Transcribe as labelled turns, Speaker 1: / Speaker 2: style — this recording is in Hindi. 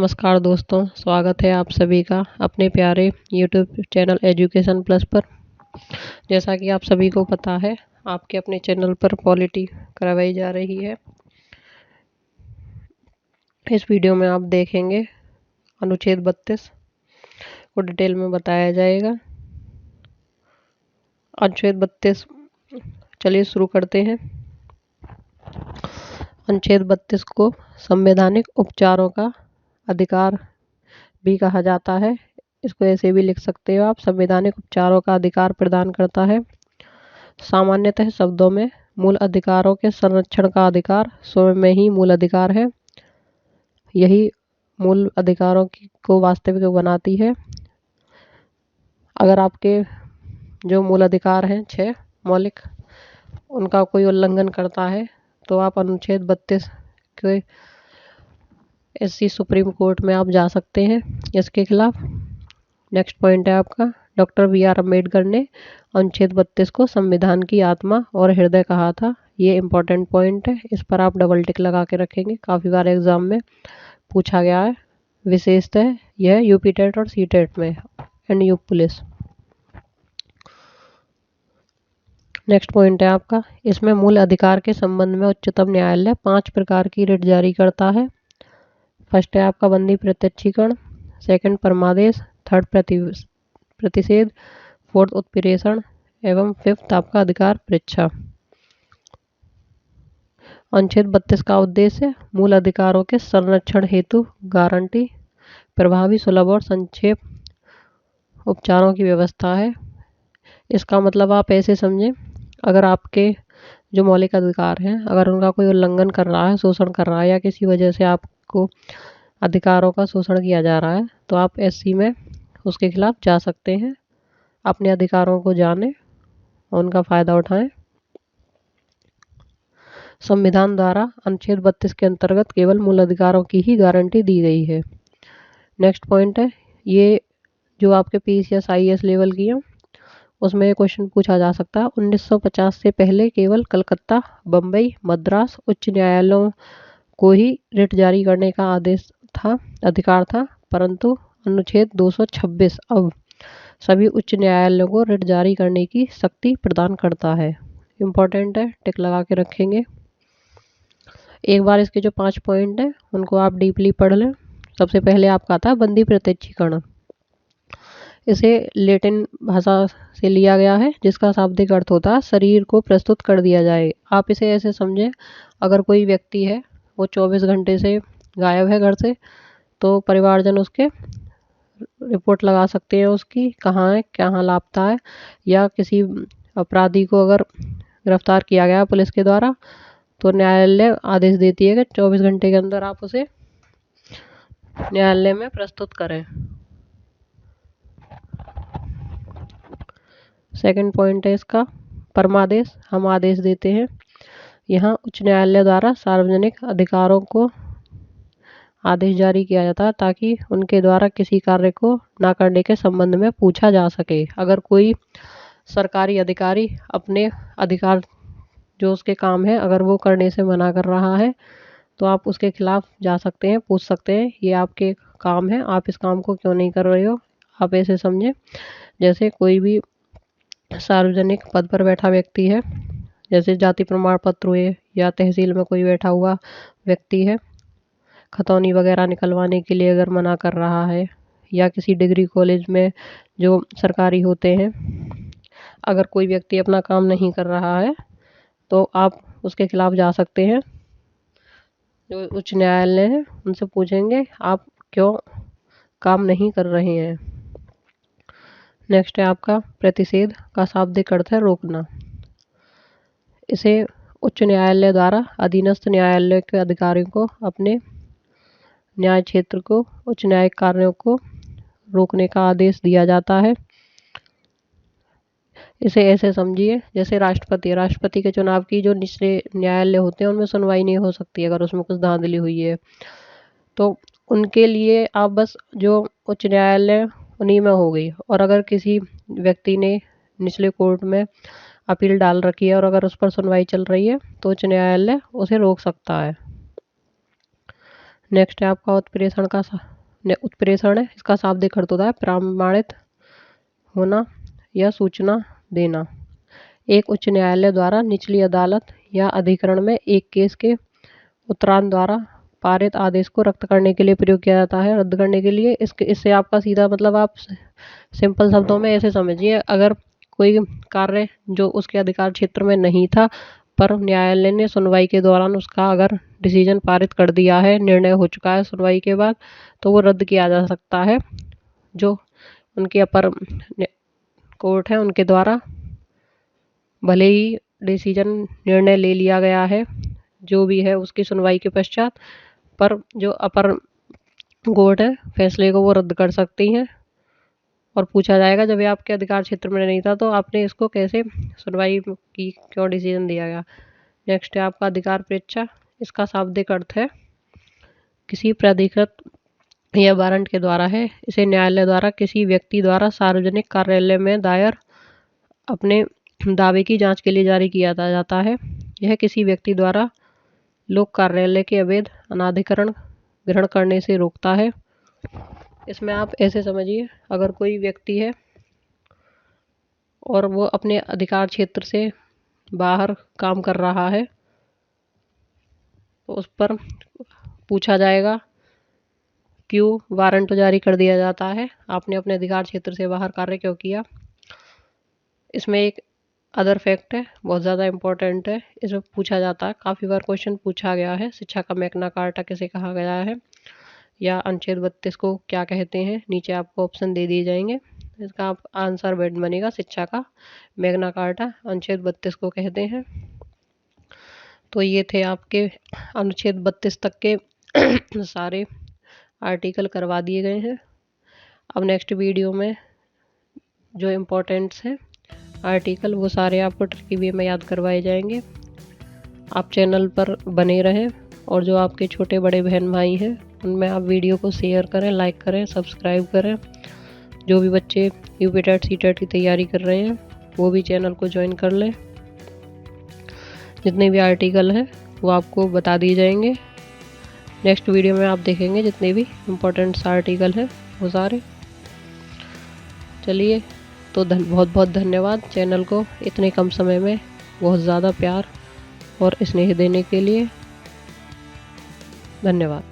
Speaker 1: नमस्कार दोस्तों, स्वागत है आप सभी का अपने प्यारे यूट्यूब चैनल एजुकेशन प्लस पर। जैसा कि आप सभी को पता है, आपके अपने चैनल पर पॉलिटी करवाई जा रही है। इस वीडियो में आप देखेंगे अनुच्छेद 32 को डिटेल में बताया जाएगा। अनुच्छेद 32 चलिए शुरू करते हैं। अनुच्छेद 32 को संवैधानिक उपचारों का अधिकार भी कहा जाता है। इसको ऐसे भी लिख सकते हो आप, संवैधानिक उपचारों का अधिकार प्रदान करता है। सामान्यतः शब्दों में मूल अधिकारों के संरक्षण का अधिकार स्वयं में ही मूल अधिकार है। यही मूल अधिकारों को वास्तविक बनाती है। अगर आपके जो मूल अधिकार हैं 6 मौलिक, उनका कोई उल्लंघन करता है तो आप अनुच्छेद 32 के एससी सुप्रीम कोर्ट में आप जा सकते हैं इसके खिलाफ। नेक्स्ट पॉइंट है आपका, डॉक्टर बी.आर. अम्बेडकर ने अनुच्छेद 32 को संविधान की आत्मा और हृदय कहा था। ये इम्पोर्टेंट पॉइंट है, इस पर आप डबल टिक लगा के रखेंगे, काफ़ी बार एग्जाम में पूछा गया है। विशेषतः यह यूपी टेट और सी टेट में and UP police. Next point है आपका, इसमें मूल अधिकार के संबंध में उच्चतम न्यायालय 5 प्रकार की रिट जारी करता है। फर्स्ट है आपका बंदी प्रत्यक्षीकरण, सेकंड परमादेश, थर्ड प्रतिषेध, फोर्थ उत्प्रेषण एवं फिफ्थ आपका अधिकार परीक्षा। अनुच्छेद 32 का उद्देश्य मूल अधिकारों के संरक्षण हेतु गारंटी, प्रभावी, सुलभ और संक्षेप उपचारों की व्यवस्था है। इसका मतलब आप ऐसे समझें, अगर आपके जो मौलिक अधिकार हैं, अगर उनका कोई उल्लंघन कर रहा है, शोषण कर रहा है या किसी वजह से आपको अधिकारों का शोषण किया जा रहा है, तो आप एससी में उसके खिलाफ जा सकते हैं। अपने अधिकारों को जानें और उनका फ़ायदा उठाएं। संविधान द्वारा अनुच्छेद 32 के अंतर्गत केवल मूल अधिकारों की ही गारंटी दी गई है। नेक्स्ट पॉइंट है, ये जो आपके पीसीएस आईएएस लेवल की है, उसमें क्वेश्चन पूछा जा सकता है। 1950 से पहले केवल कलकत्ता, बम्बई, मद्रास उच्च न्यायालयों को ही रिट जारी करने का अधिकार था, परंतु अनुच्छेद 226 अब सभी उच्च न्यायालयों को रिट जारी करने की शक्ति प्रदान करता है। इम्पोर्टेंट है, टिक लगा के रखेंगे। एक बार इसके जो 5 पॉइंट हैं उनको आप डीपली पढ़ लें। सबसे पहले आपका आता है बंदी प्रत्यक्षीकरण। इसे लैटिन भाषा से लिया गया है, जिसका शाब्दिक अर्थ होता है शरीर को प्रस्तुत कर दिया जाए। आप इसे ऐसे समझें, अगर कोई व्यक्ति है वो 24 घंटे से गायब है घर से, तो परिवारजन उसके रिपोर्ट लगा सकते हैं उसकी, कहाँ है, कहाँ लापता है, या किसी अपराधी को अगर गिरफ्तार किया गया पुलिस के द्वारा, तो न्यायालय आदेश देती है कि 24 घंटे के अंदर आप उसे न्यायालय में प्रस्तुत करें। सेकंड पॉइंट है इसका परमादेश, हम आदेश देते हैं। यहाँ उच्च न्यायालय द्वारा सार्वजनिक अधिकारों को आदेश जारी किया जाता है ताकि उनके द्वारा किसी कार्य को ना करने के संबंध में पूछा जा सके। अगर कोई सरकारी अधिकारी अपने अधिकार जो उसके काम है, अगर वो करने से मना कर रहा है, तो आप उसके खिलाफ जा सकते हैं, पूछ सकते हैं ये आपके काम है, आप इस काम को क्यों नहीं कर रहे हो। आप ऐसे समझें, जैसे कोई भी सार्वजनिक पद पर बैठा व्यक्ति है, जैसे जाति प्रमाण पत्र हुए, या तहसील में कोई बैठा हुआ व्यक्ति है, खतौनी वगैरह निकलवाने के लिए अगर मना कर रहा है, या किसी डिग्री कॉलेज में जो सरकारी होते हैं, अगर कोई व्यक्ति अपना काम नहीं कर रहा है, तो आप उसके खिलाफ जा सकते हैं। जो उच्च न्यायालय है उनसे पूछेंगे आप क्यों काम नहीं कर रहे हैं। नेक्स्ट है आपका प्रतिषेध का शाब्दिक अर्थ है रोकना। इसे उच्च न्यायालय द्वारा अधीनस्थ न्यायालय के अधिकारियों को अपने न्याय क्षेत्र को उच्च न्यायिक कार्यों को रोकने का आदेश दिया जाता है। इसे ऐसे समझिए, जैसे राष्ट्रपति के चुनाव की जो निचले न्यायालय होते हैं उनमें सुनवाई नहीं हो सकती अगर उसमें कुछ धांधली हुई है, तो उनके लिए आप बस जो उच्च न्यायालय उन्हीं में हो गई। और अगर किसी व्यक्ति ने निचले कोर्ट में अपील डाल रखी है और अगर उस पर सुनवाई चल रही है, तो उच्च न्यायालय उसे रोक सकता है। नेक्स्ट है आपका उत्प्रेषण है, इसका शाब्दिक अर्थ होता है प्रमाणित होना या सूचना देना। एक उच्च न्यायालय द्वारा निचली अदालत या अधिकरण में एक केस के उत्तरांत द्वारा पारित आदेश को रद्द करने के लिए प्रयोग किया जाता है। रद्द करने के लिए इससे आपका सीधा मतलब आप सिंपल शब्दों में ऐसे समझिए, अगर कोई कार्य जो उसके अधिकार क्षेत्र में नहीं था पर न्यायालय ने सुनवाई के दौरान उसका अगर डिसीजन पारित कर दिया है, निर्णय हो चुका है सुनवाई के बाद, तो वो रद्द किया जा सकता है। जो उनके अपर कोर्ट है उनके द्वारा भले ही डिसीजन निर्णय ले लिया गया है जो भी है उसकी सुनवाई के पश्चात, पर जो अपर कोर्ट है फैसले को वो रद्द कर सकती हैं और पूछा जाएगा जब ये आपके अधिकार क्षेत्र में नहीं था तो आपने इसको कैसे सुनवाई की, क्यों डिसीजन दिया गया। नेक्स्ट है आपका अधिकार परीक्षा, इसका शाब्दिक अर्थ है किसी प्राधिकृत या वारंट के द्वारा है। इसे न्यायालय द्वारा किसी व्यक्ति द्वारा सार्वजनिक कार्यालय में दायर अपने दावे की जांच के लिए जारी किया जाता है। यह किसी व्यक्ति द्वारा लोक कार्यालय के अवैध अनाधिकरण ग्रहण करने से रोकता है। इसमें आप ऐसे समझिए, अगर कोई व्यक्ति है और वो अपने अधिकार क्षेत्र से बाहर काम कर रहा है तो उस पर पूछा जाएगा क्यों वारंट जारी कर दिया जाता है, आपने अपने अधिकार क्षेत्र से बाहर कार्य क्यों किया। इसमें एक अदर फैक्ट है, बहुत ज़्यादा इम्पोर्टेंट है, इसमें पूछा जाता है, काफ़ी बार क्वेश्चन पूछा गया है, शिक्षा का मैग्ना कार्टा किसे कहा गया है या अनुच्छेद 32 को क्या कहते हैं। नीचे आपको ऑप्शन दे दिए जाएंगे, इसका आप आंसर बेड बनेगा शिक्षा का मैग्ना कार्टा अनुच्छेद 32 को कहते हैं। तो ये थे आपके अनुच्छेद 32 तक के सारे आर्टिकल करवा दिए गए हैं। अब नेक्स्ट वीडियो में जो इम्पोर्टेंट्स हैं आर्टिकल वो सारे आपको ट्रिकी वे में याद करवाए जाएंगे। आप चैनल पर बने रहें और जो आपके छोटे बड़े बहन भाई हैं उनमें आप वीडियो को शेयर करें, लाइक करें, सब्सक्राइब करें। जो भी बच्चे यूपी टेट सी टेट की तैयारी कर रहे हैं वो भी चैनल को ज्वाइन कर लें। जितने भी आर्टिकल हैं वो आपको बता दिए जाएंगे। नेक्स्ट वीडियो में आप देखेंगे जितने भी इम्पोर्टेंट्स आर्टिकल हैं वो सारे। चलिए, तो बहुत बहुत धन्यवाद चैनल को इतने कम समय में बहुत ज़्यादा प्यार और स्नेह देने के लिए। धन्यवाद।